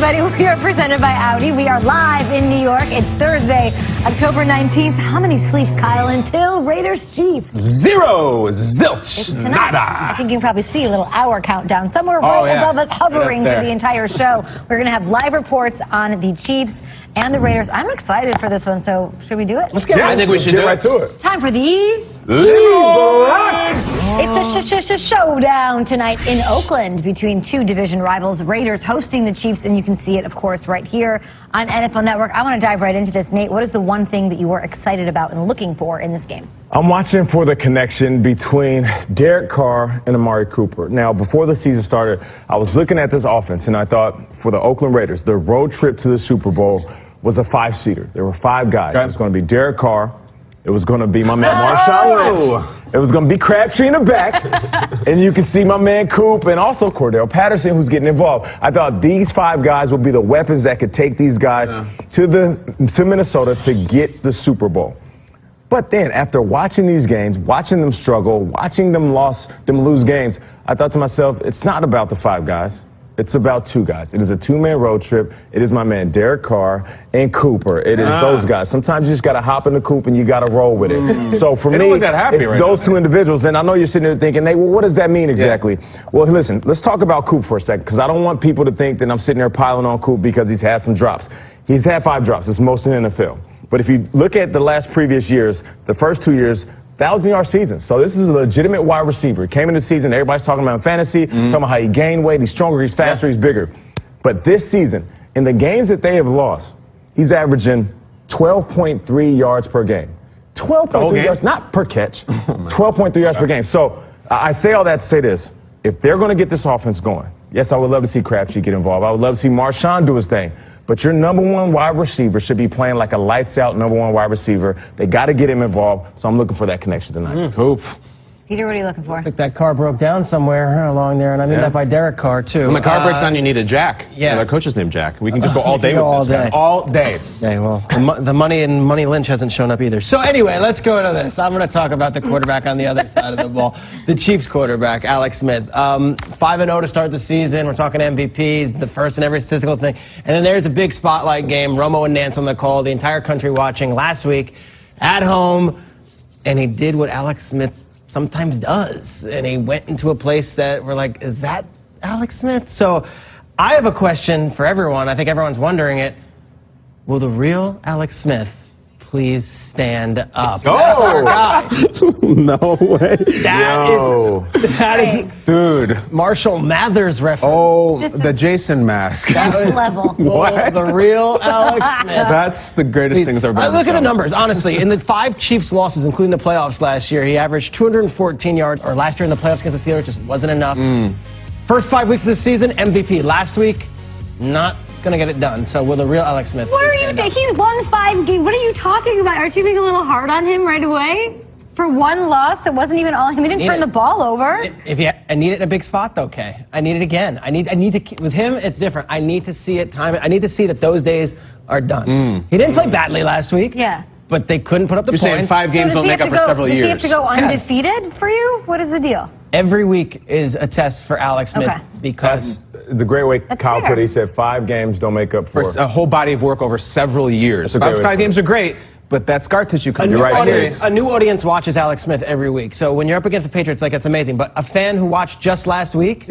everybody. We are presented by Audi. We are live in New York. It's Thursday, October 19th. How many sleeps, Kyle, until Raiders-Chiefs? Zero. Zilch. Nada. I think you can probably see a little hour countdown somewhere above us, hovering for the entire show. We're going to have live reports on the Chiefs and the Raiders. I'm excited for this one, so should we do it? Let's get right. I think we should get right to it. Time for the It's a showdown tonight in Oakland between two division rivals. Raiders hosting the Chiefs, and you can see it, of course, right here on NFL Network. I want to dive right into this. Nate, what is the one thing that you were excited about and looking for in this game? I'm watching for the connection between Derek Carr and Amari Cooper. Now, before the season started, I was looking at this offense, and I thought for the Oakland Raiders, the road trip to the Super Bowl was a five-seater. There were five guys. It was going to be Derek Carr. It was going to be my man Marshawn Lynch. It was going to be Crabtree in the back. And you can see my man Coop and also Cordell Patterson, who's getting involved. I thought these five guys would be the weapons that could take these guys to Minnesota to get the Super Bowl. But then, after watching these games, watching them struggle, watching them lose games, I thought to myself, it's not about the five guys. It's about two guys. It is a two-man road trip. It is my man Derek Carr and Cooper. It is those guys. Sometimes you just got to hop in the coop and you got to roll with it. So for me, it's those two individuals. And I know you're sitting there thinking, hey, well, what does that mean exactly? Yeah. Well, listen, let's talk about Coop for a second, because I don't want people to think that I'm sitting there piling on Coop because he's had some drops. He's had 5 drops. It's most in the NFL. But if you look at the previous years, the first 2 years, 1,000-yard season. So this is a legitimate wide receiver. He came into the season, everybody's talking about fantasy, talking about how he gained weight, he's stronger, he's faster, he's bigger. But this season, in the games that they have lost, he's averaging 12.3 yards per game. 12.3 yards, not per catch, 12.3 yards per game. So I say all that to say this. If they're going to get this offense going, yes, I would love to see Crabtree get involved. I would love to see Marshawn do his thing. But your number one wide receiver should be playing like a lights-out number one wide receiver. They got to get him involved, so I'm looking for that connection tonight. Coop. Peter, what are you looking for? I think that car broke down somewhere along there, and I mean that by Derek Carr, too. When the car breaks down, you need a Jack. Yeah. Our coach is named Jack. We can just go all day with this guy. All day. Okay, well, the money and Money Lynch hasn't shown up either. So anyway, let's go into this. I'm going to talk about the quarterback on the other side of the ball. The Chiefs quarterback, Alex Smith. 5-0 to start the season. We're talking MVPs, the first in every statistical thing. And then there's a big spotlight game. Romo and Nance on the call. The entire country watching last week at home. And he did what Alex Smith sometimes does, and he went into a place that we're like, is that Alex Smith? So I have a question for everyone. I think everyone's wondering it. Will the real Alex Smith please stand up? Oh! No way. That is dude. Marshall Mathers reference. Oh, the Jason mask. Next level. What? The real Alex Smith. That's the greatest thing that's ever been. Look at the numbers, honestly. In the 5 Chiefs losses, including the playoffs last year, he averaged 214 yards, or last year in the playoffs against the Steelers just wasn't enough. First 5 weeks of the season, MVP. Last week, not going to get it done. So will the real Alex Smith? What are you thinking? He won 5 games. What are you talking about? Aren't you being a little hard on him right away? For one loss, it wasn't even all him. He didn't turn the ball over. I need it in a big spot, though, Kay. I need it again. I need to. With him, it's different. I need to see it time. I need to see that those days are done. He didn't play badly last week. Yeah. But they couldn't put up the points. You're saying 5 games don't make up for several years. Does he have to go undefeated for you? What is the deal? Every week is a test for Alex Smith because the great way Kyle put it, he said 5 games don't make up for a whole body of work over several years. 5 games are great, but that scar tissue comes a new audience watches Alex Smith every week. So when you're up against the Patriots, like, it's amazing. But a fan who watched just last week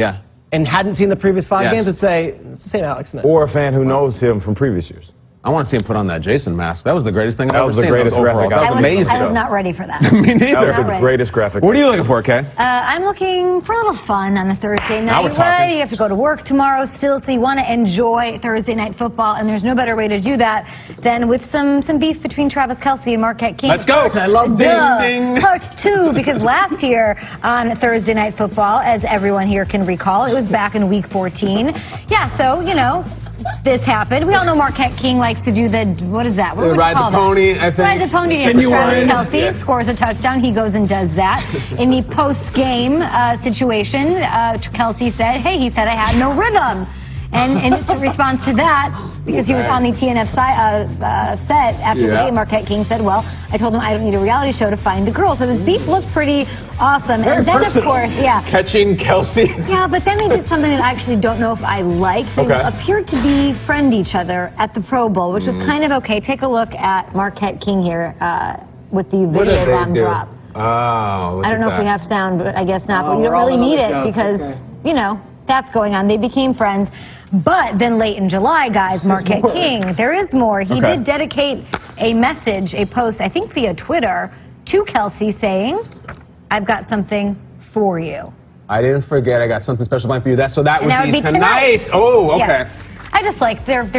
and hadn't seen the previous 5 games would say, it's the same Alex Smith. Or a fan who knows him from previous years. I want to see him put on that Jason mask. That was the greatest thing I've ever seen. That was the greatest graphic. That was amazing. I was not ready for that. Me neither. That was the greatest graphic. What are you looking for, Kay? I'm looking for a little fun on a Thursday night. Now we're talking. You have to go to work tomorrow still, so you want to enjoy Thursday night football, and there's no better way to do that than with some beef between Travis Kelce and Marquette King. Let's go. I love ding. Part 2, because last year on Thursday night football, as everyone here can recall, it was back in week 14. Yeah, so, you know, this happened. We all know Marquette King likes to do the, what is that? What ride the pony, I think. Ride the pony. Travis Kelce scores a touchdown. He goes and does that. In the post-game situation, Kelce said, hey, he said I had no rhythm. And in response to that, Because he was on the TNF set after the game. Marquette King said, well, I told him I don't need a reality show to find a girl. So this beef looked pretty awesome. Very and then, personal. of course, Catching Kelsey. Yeah, but then they did something that I actually don't know if I liked. They appeared to befriend each other at the Pro Bowl, which was kind of okay. Take a look at Marquette King here with the video bomb drop. Oh, I don't know if we have sound, but I guess not. But you don't really need it because, you know, that's going on. They became friends. But then late in July, guys, Marquette King, there is more. He did dedicate a message, a post, I think via Twitter, to Kelsey saying, I've got something for you. I didn't forget. I got something special planned for you. So that would be tonight. Oh, okay. Yeah. I just like they're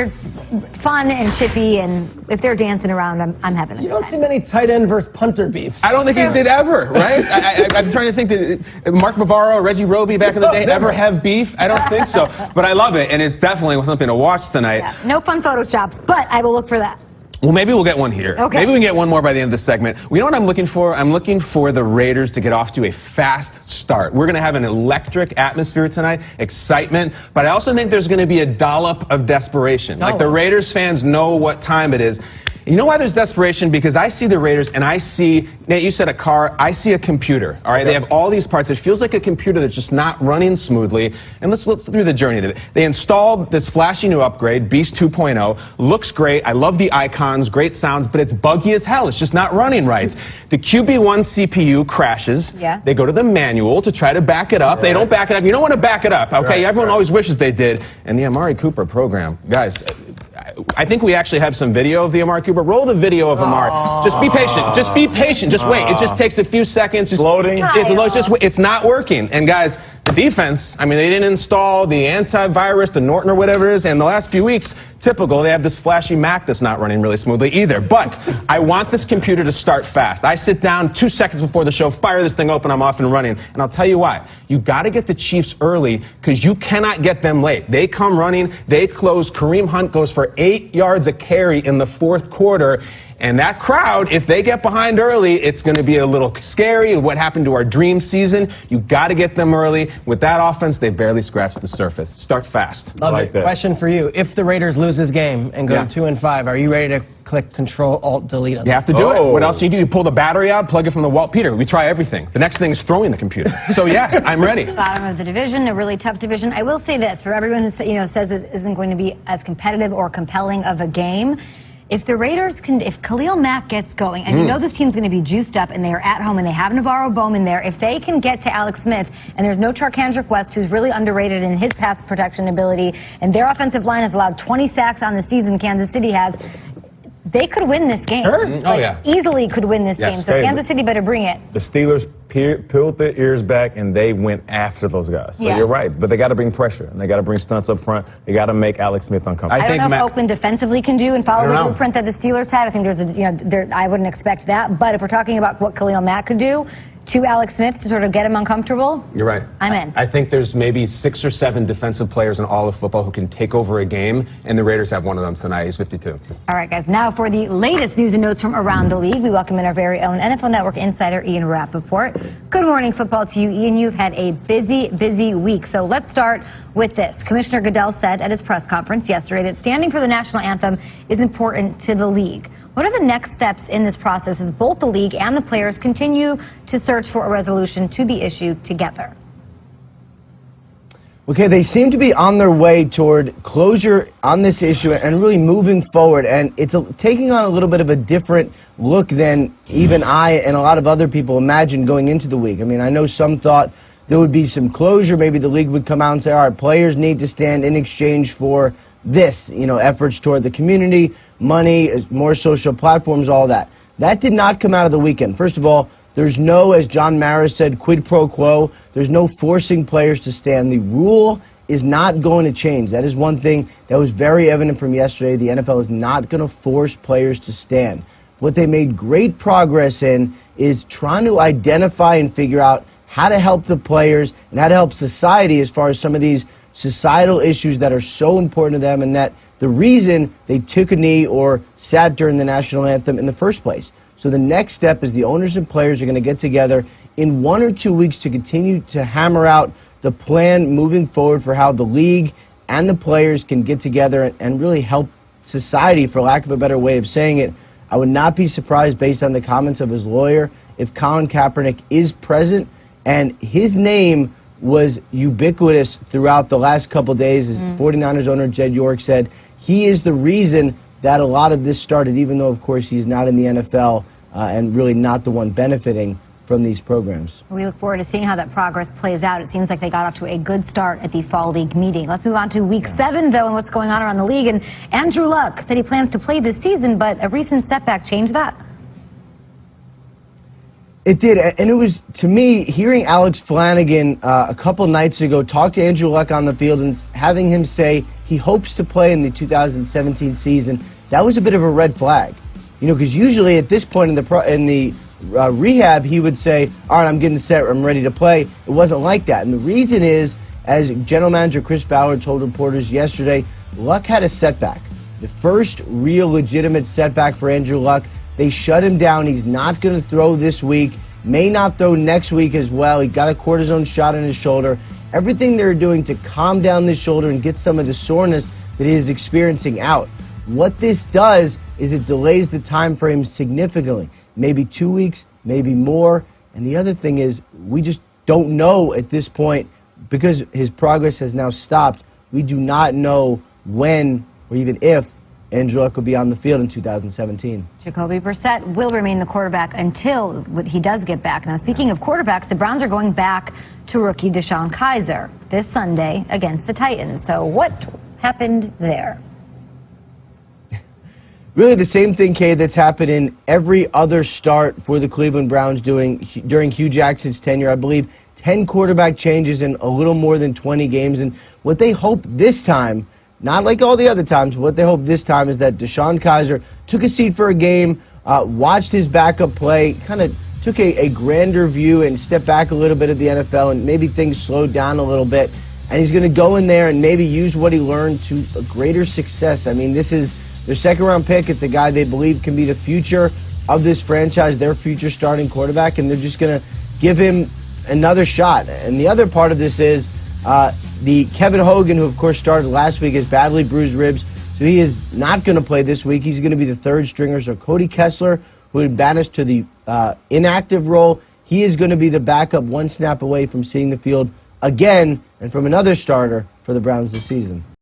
fun and chippy, and if they're dancing around, I'm having a good time. You don't see many tight end versus punter beefs. I don't think you see it ever, right? I'm trying to think, did Mark Bavaro, Reggie Roby back in the day ever have beef? I don't think so. But I love it, and it's definitely something to watch tonight. Yeah. No fun photoshops, but I will look for that. Well, maybe we'll get one here. Okay. Maybe we can get one more by the end of the segment. You know what I'm looking for? I'm looking for the Raiders to get off to a fast start. We're going to have an electric atmosphere tonight, excitement, but I also think there's going to be a dollop of desperation. Like the Raiders fans know what time it is. You know why there's desperation? Because I see the Raiders and I see, Nate, you said a car, I see a computer, all right? They have all these parts. It feels like a computer that's just not running smoothly. And let's through the journey of it. They installed this flashy new upgrade, Beast 2.0. Looks great. I love the icons, great sounds, but it's buggy as hell. It's just not running right. The QB1 CPU crashes. Yeah. They go to the manual to try to back it up. They don't back it up. You don't want to back it up, okay? Everyone always wishes they did. And the Amari Cooper program, guys, I think we actually have some video of the Amari Cooper. Roll the video of Amari. Just be patient. Just be patient. Just wait. It just takes a few seconds. Just loading. It's not working. And guys, the defense, I mean, they didn't install the antivirus, the Norton or whatever it is, and the last few weeks, typical, they have this flashy Mac that's not running really smoothly either. But I want this computer to start fast. I sit down 2 seconds before the show, fire this thing open, I'm off and running. And I'll tell you why. You got to get the Chiefs early because you cannot get them late. They come running, they close. Kareem Hunt goes for 8 yards a carry in the fourth quarter. And that crowd, if they get behind early, it's going to be a little scary. What happened to our dream season? You got to get them early. With that offense, they barely scratched the surface. Start fast. Love it. Question for you. If the Raiders lose this game and go 2-5, are you ready to click Control-Alt-Delete on You have to do it. What else do? You pull the battery out, plug it from the wall. Peter, we try everything. The next thing is throwing the computer. So, yeah, I'm ready. Bottom of the division, a really tough division. I will say this, for everyone who says it isn't going to be as competitive or compelling of a game, if the Raiders if Khalil Mack gets going, and you know this team's going to be juiced up, and they are at home, and they have Navarro Bowman there, if they can get to Alex Smith, and there's no Charkandrick West, who's really underrated in his pass protection ability, and their offensive line has allowed 20 sacks on the season, Kansas City has, they could win this game. Easily could win this game. So Kansas City better bring it. The Steelers peeled their ears back, and they went after those guys. So you're right. But they got to bring pressure, and they got to bring stunts up front. They got to make Alex Smith uncomfortable. I don't know if Oakland defensively can do and follow the blueprint that the Steelers had. I think I wouldn't expect that. But if we're talking about what Khalil Mack could do to Alex Smith to sort of get him uncomfortable, you're right. I'm in. I think there's maybe 6 or 7 defensive players in all of football who can take over a game, and the Raiders have one of them tonight. He's 52. All right, guys. Now for the latest news and notes from around the league, we welcome in our very own NFL Network insider, Ian Rappaport. Good morning, football to you, Ian. You've had a busy week. So let's start with this. Commissioner Goodell said at his press conference yesterday that standing for the national anthem is important to the league. What are the next steps in this process as both the league and the players continue to search for a resolution to the issue together? Okay, they seem to be on their way toward closure on this issue and really moving forward, and it's taking on a little bit of a different look than even I and a lot of other people imagined going into the week. I mean, I know some thought there would be some closure. Maybe the league would come out and say, all right, players need to stand in exchange for this, efforts toward the community, money, more social platforms, all that. That did not come out of the weekend. First of all, there's no, as John Maris said, quid pro quo. There's no forcing players to stand. The rule is not going to change. That is one thing that was very evident from yesterday. The NFL is not going to force players to stand. What they made great progress in is trying to identify and figure out how to help the players and how to help society as far as some of these societal issues that are so important to them, and that the reason they took a knee or sat during the national anthem in the first place. So the next step is the owners and players are going to get together in 1 or 2 weeks to continue to hammer out the plan moving forward for how the league and the players can get together and really help society, for lack of a better way of saying it. I would not be surprised, based on the comments of his lawyer, if Colin Kaepernick is present, and his name was ubiquitous throughout the last couple days. As 49ers owner Jed York said, he is the reason that a lot of this started, even though, of course, he's not in the NFL and really not the one benefiting from these programs. We look forward to seeing how that progress plays out. It seems like they got off to a good start at the Fall League meeting. Let's move on to Week 7, though, and what's going on around the league. And Andrew Luck said he plans to play this season, but a recent setback changed that. It did, and it was, to me, hearing Alex Flanagan a couple nights ago talk to Andrew Luck on the field and having him say he hopes to play in the 2017 season, that was a bit of a red flag. You know, because usually at this point in the rehab, he would say, all right, I'm getting set, I'm ready to play. It wasn't like that. And the reason is, as general manager Chris Ballard told reporters yesterday, Luck had a setback. The first real legitimate setback for Andrew Luck. They shut him down. He's not going to throw this week, may not throw next week as well. He got a cortisone shot in his shoulder. Everything they're doing to calm down the shoulder and get some of the soreness that he is experiencing out. What this does is it delays the time frame significantly. Maybe 2 weeks, maybe more. And the other thing is, we just don't know at this point, because his progress has now stopped. We do not know when or even if Andrew Luck will be on the field in 2017. Jacoby Brissett will remain the quarterback until he does get back. Now, speaking of quarterbacks, the Browns are going back to rookie DeShone Kizer this Sunday against the Titans. So what happened there? Really the same thing, Kay, that's happened in every other start for the Cleveland Browns during Hugh Jackson's tenure. I believe 10 quarterback changes in a little more than 20 games. And what they hope this time, not like all the other times, but what they hope this time is that DeShone Kizer took a seat for a game, watched his backup play, kind of took a grander view and stepped back a little bit at the NFL, and maybe things slowed down a little bit. And he's going to go in there and maybe use what he learned to a greater success. I mean, this is their second-round pick. It's a guy they believe can be the future of this franchise, their future starting quarterback, and they're just going to give him another shot. And the other part of this is the Kevin Hogan, who, of course, started last week, has badly bruised ribs, so he is not going to play this week. He's going to be the third stringer. So Cody Kessler, who had banished to the inactive role, he is going to be the backup, one snap away from seeing the field again and from another starter for the Browns this season.